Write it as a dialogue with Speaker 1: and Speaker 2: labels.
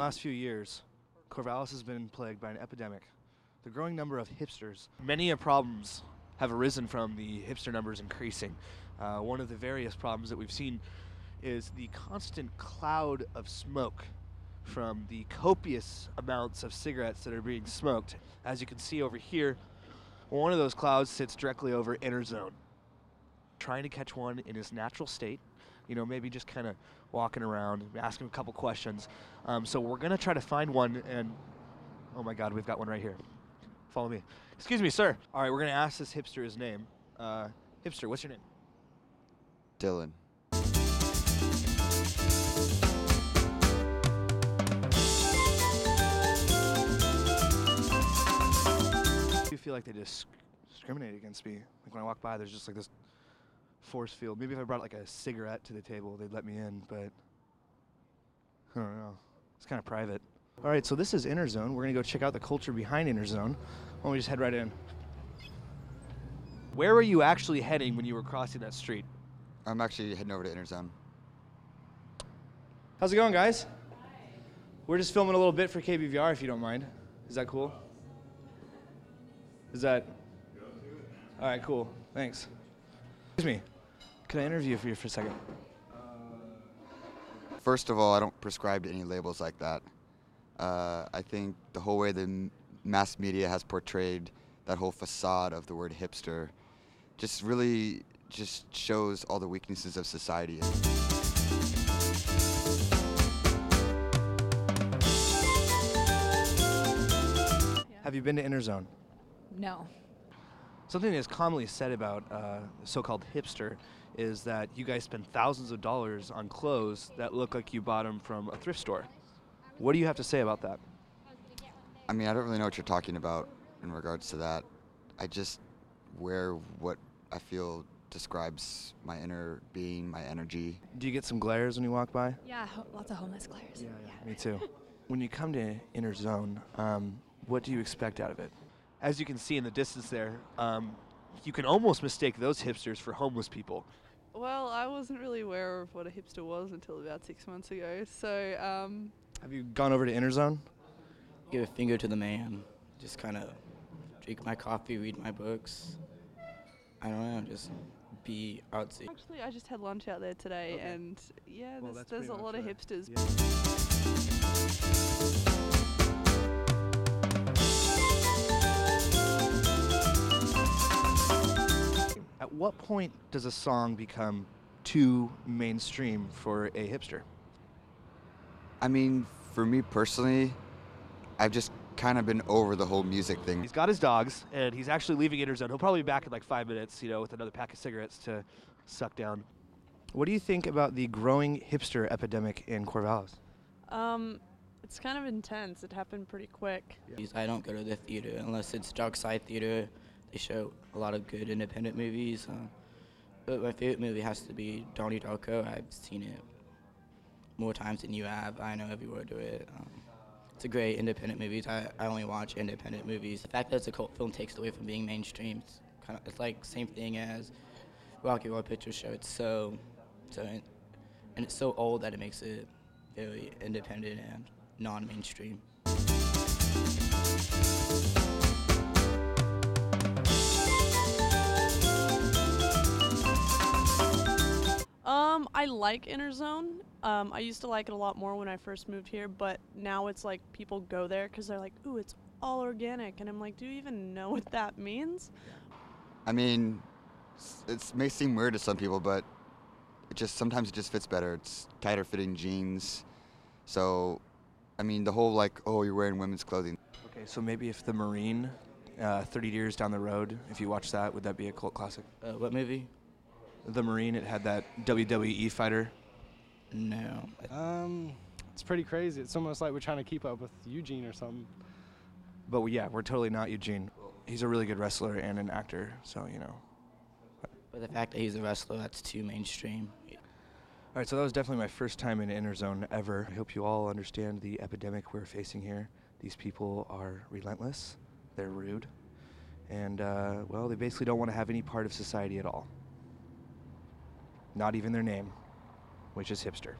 Speaker 1: last few years, Corvallis has been plagued by an epidemic. The growing number of hipsters. Many problems have arisen from the hipster numbers increasing. One of the various problems that we've seen is the constant cloud of smoke from the copious amounts of cigarettes that are being smoked. As you can see over here, one of those clouds sits directly over Inner Zone. Trying to catch one in his natural state, maybe just kind of walking around, asking a couple questions. So we're going to try to find one, and oh my God, we've got one right here. Follow me. Excuse me, sir. All right, we're going to ask this hipster his name. Hipster, what's your name?
Speaker 2: Dylan.
Speaker 1: I do feel like they discriminate against me. Like when I walk by, there's just like this force field. Maybe if I brought like a cigarette to the table, they'd let me in, but I don't know. It's kind of private. All right, so this is Inner Zone. We're gonna go check out the culture behind Inner Zone. Why don't we just head right in? Where were you actually heading when you were crossing that street?
Speaker 2: I'm actually heading over to Inner Zone.
Speaker 1: How's it going, guys? Hi. We're just filming a little bit for KBVR, if you don't mind. Is that cool? Is that? All right, cool. Thanks. Excuse me. Can I interview you for a second?
Speaker 2: First of all, I don't prescribe to any labels like that. I think the whole way the mass media has portrayed that whole facade of the word hipster just really just shows all the weaknesses of society.
Speaker 1: Have you been to Inner Zone?
Speaker 3: No.
Speaker 1: Something that's commonly said about the so-called hipster is that you guys spend thousands of dollars on clothes that look like you bought them from a thrift store. What do you have to say about that?
Speaker 2: I mean, I don't really know what you're talking about in regards to that. I just wear what I feel describes my inner being, my energy.
Speaker 1: Do you get some glares when you walk by?
Speaker 3: Yeah, lots of homeless glares.
Speaker 1: Yeah. Me too. When you come to Inner Zone, what do you expect out of it? As you can see in the distance there, you can almost mistake those hipsters for homeless people.
Speaker 4: Well, I wasn't really aware of what a hipster was until about 6 months ago, so...
Speaker 1: Have you gone over to Inner Zone?
Speaker 5: Give a finger to the man, just kind of drink my coffee, read my books. I don't know, just be artsy.
Speaker 4: Actually, I just had lunch out there today,
Speaker 1: okay.
Speaker 4: And yeah,
Speaker 1: Well,
Speaker 4: there's a lot of hipsters.
Speaker 1: Yeah. At what point does a song become too mainstream for a hipster?
Speaker 2: I mean, for me personally, I've just kind of been over the whole music thing.
Speaker 1: He's got his dogs, and he's actually leaving Inner Zone. He'll probably be back in like 5 minutes, with another pack of cigarettes to suck down. What do you think about the growing hipster epidemic in Corvallis?
Speaker 4: It's kind of intense. It happened pretty quick.
Speaker 5: Yeah. I don't go to the theater unless it's Dark Side Theater. They show a lot of good independent movies. But my favorite movie has to be Donnie Darko. I've seen it more times than you have. I know every word to it. It's a great independent movie. I only watch independent movies. The fact that it's a cult film takes it away from being mainstream. It's like same thing as Rocky Horror Picture Show. It's so and it's so old that it makes it very independent and non-mainstream.
Speaker 4: I like Inner Zone. I used to like it a lot more when I first moved here, but now it's like people go there because they're like, ooh, it's all organic. And I'm like, do you even know what that means?
Speaker 2: I mean, it may seem weird to some people, but sometimes it just fits better. It's tighter fitting jeans. So, I mean, the whole you're wearing women's clothing.
Speaker 1: Okay, so maybe if The Marine, 30 years down the road, if you watch that, would that be a cult classic?
Speaker 5: What movie?
Speaker 1: The Marine, it had that WWE fighter.
Speaker 5: No.
Speaker 6: It's pretty crazy. It's almost like we're trying to keep up with Eugene or something.
Speaker 1: But we're totally not Eugene. He's a really good wrestler and an actor, so
Speaker 5: But the fact that he's a wrestler, that's too mainstream.
Speaker 1: All right, so that was definitely my first time in Inner Zone ever. I hope you all understand the epidemic we're facing here. These people are relentless, they're rude, and, they basically don't want to have any part of society at all. Not even their name, which is hipster.